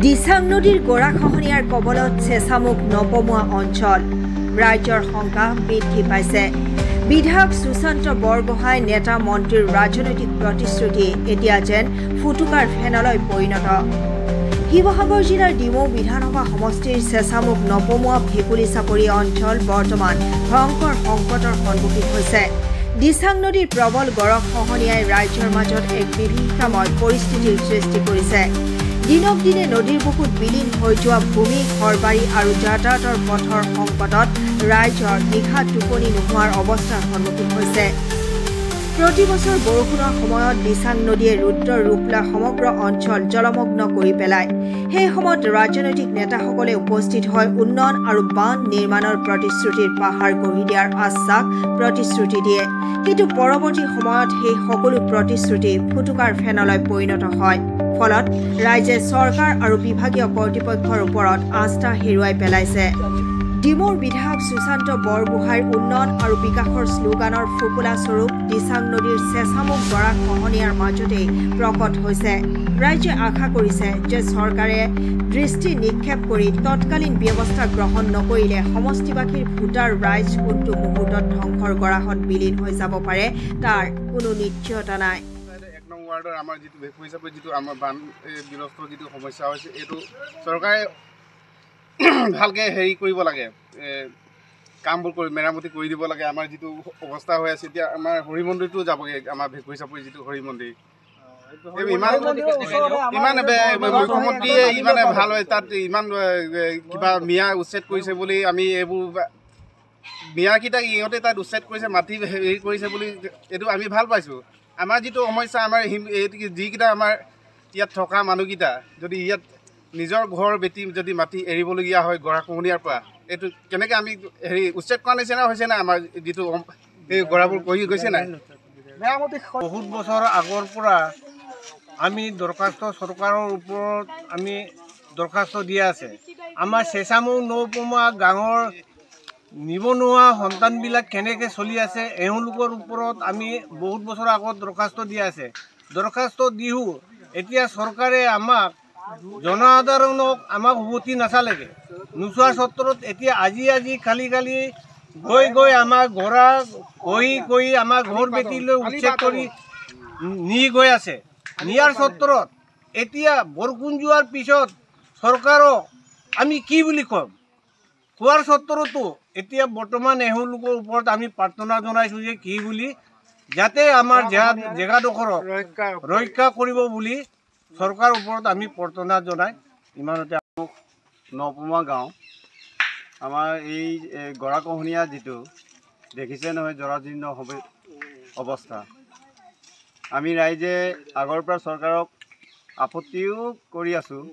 দিচাং নদীৰ গৰাখহনীয়াৰ কবলত চেঁচামুখ নপমোৱা অঞ্চল ৰাজ্যৰ শংকা বৃদ্ধি পাইছে। বিধায়ক সুশান্ত বৰগোহাঁই নেতা মন্ত্ৰীৰ ৰাজনৈতিক প্ৰতিশ্ৰুতি এতিয়া যেন ফুটুকাৰ ফেনলৈ পৰিণত। শিৱসাগৰ জিলাৰ ডিমৌ বিধানসভা সমষ্টিৰ চেঁচামুখ নপমোৱা ভেকুলী চাপৰি অঞ্চল বৰ্তমান ভয়ংকৰ সংকটৰ সন্মুখীন হৈছে। দিচাং নদীৰ প্ৰবল গৰাখহনীয়াই ৰাজ্যৰ মাজত এক বিভীষিকাময় পৰিস্থিতিৰ সৃষ্টি কৰিছে। দিনক দিনে নদীৰ বুকুত বিলীন হৈ যোৱা ভূমি ঘৰবাৰী আৰু যাতায়াতৰ পথৰ সংকটত ৰাইজৰ নিশা টোপনি নোহোৱাৰ অৱস্থাৰ সন্মুখীন হৈছে। প্ৰতি বছৰ বৰষুণৰ সময়ত দিচাং নদীয়ে ৰুদ্ৰ ৰূপ লৈ সমগ্ৰ অঞ্চল জলমগ্ন কৰি পেলায়। সেই সময়ত ৰাজনৈতিক নেতাসকলে উপস্থিত হয় উন্নয়ন আৰু বান্ধ নিৰ্মাণৰ প্ৰতিশ্ৰুতিৰ পাহাৰ গঢ়ি দিয়াৰ আশ্বাস প্ৰতিশ্ৰুতি দিয়ে। কিন্তু পৰৱৰ্তী সময়ত সেই সকলো প্ৰতিশ্ৰুতি ফুটুকাৰ ফেনলৈ পৰিণত হয়। ফলত ৰাইজে চৰকাৰ আৰু বিভাগীয় কৰ্তৃপক্ষৰ ওপৰত আস্থা হেৰুৱাই পেলাইছে। ডিমৌৰ বিধায়ক সুশান্ত বৰগোহাঁইৰ উন্নয়ন আৰু বিকাশৰ শ্লোগানৰ ফুকুলা স্বৰূপ দিচাং নদীৰ চেঁচামুখ গৰাখহনীয়াৰ মাজতেই প্ৰকট হৈছে। ৰাইজে আশা কৰিছে যে চৰকাৰে দৃষ্টি নিক্ষেপ কৰি তৎকালীন ব্যৱস্থা গ্ৰহণ নকৰিলে সমষ্টিবাসীৰ ভোটাৰ ৰাইজ কোনটো মুহূৰ্তত ধ্বংসৰ গৰাহত বিলীন হৈ যাব পাৰে তাৰ কোনো নিশ্চয়তা নাই। ওয়াৰ্ডৰ আমাৰ যেটো ভেকুলী চাপৰি যেটো আমাৰ বানগ্ৰস্ত যেটো সমস্যা হৈছে এইটো চৰকাৰে ভালকে হেৰি কৰিব লাগে, কামবোৰ কৰি মেৰামতি কৰি দিব লাগে। আমাৰ যেটো অৱস্থা হৈ আছে এতিয়া আমাৰ হৰি মন্দিৰটো যাবগে, আমাৰ ভেকুলী চাপৰি যেটো হৰি মন্দিৰ ইমান মুখ্যমন্ত্ৰীয়ে ইমানে ভাল হয়, তাত ইমান কিবা মিয়া উচ্ছেদ কৰিছে বুলি আমি এইবোৰ মিয়াকেইটাক ইহঁতে তাত উচ্ছেদ কৰিছে, মাটি হেৰি কৰিছে বুলি এইটো আমি ভাল পাইছোঁ। আমাৰ যেটো সমস্যা আমাৰ যিকেইটা আমাৰ ইয়াত থকা মানুহকেইটা যদি ইয়াত নিজৰ ঘৰ বেটি যদি মাটি এৰিবলগীয়া হয় গৰাখহনীয়াৰ পৰা, এইটো কেনেকৈ আমি হেৰি উচ্ছেদ কৰা নিচিনা হৈছে নাই? আমাৰ যেটো এই গৰাবোৰ কৰি গৈছে নাই? বহুত বছৰ আগৰ পৰা আমি দৰখাস্ত চৰকাৰৰ ওপৰত আমি দৰখাস্ত দিয়া আছে। আমাৰ চেঁচামুখ নপমোৱা গাঁৱৰ নিবনুৱা সন্তানবিলাক কেনেকৈ চলি আছে এওঁলোকৰ ওপৰত আমি বহুত বছৰ আগত দৰখাস্ত দিয়া আছে। দৰখাস্ত দিও এতিয়া চৰকাৰে আমাক জনসাধাৰণক আমাক উভতি নাচালেগে। নোচোৱাৰ সত্ৰত এতিয়া আজি খালি গৈ আমাৰ ঘৰা গৈ আমাৰ ঘৰ বেটিলৈ উচ্ছেদ কৰি নি গৈ আছে। নিয়াৰ সত্ৰত এতিয়া বৰষুণ যোৱাৰ পিছত চৰকাৰক আমি কি বুলি ক'ম? কোৱাৰ সত্ৰতো এতিয়া বৰ্তমান এওঁলোকৰ ওপৰত আমি প্ৰাৰ্থনা জনাইছোঁ যে কি বুলি যাতে আমাৰ জেগাডোখৰক ৰক্ষা কৰিব বুলি চৰকাৰৰ ওপৰত আমি প্ৰাৰ্থনা জনাই ইমানতে। নপমোৱা গাঁও আমাৰ এই গৰাখহনীয়া যেটো দেখিছে নহয় জৰাজীৰ্ণ অৱস্থা। আমি ৰাইজে আগৰ পৰা চৰকাৰক আপত্তিও কৰি আছোঁ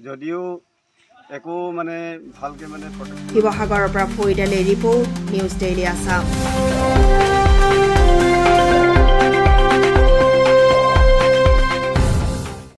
যদিও একো মানে ভালকে মানে। শিৱসাগৰৰ পৰা Farid Ali report, news daily Assam.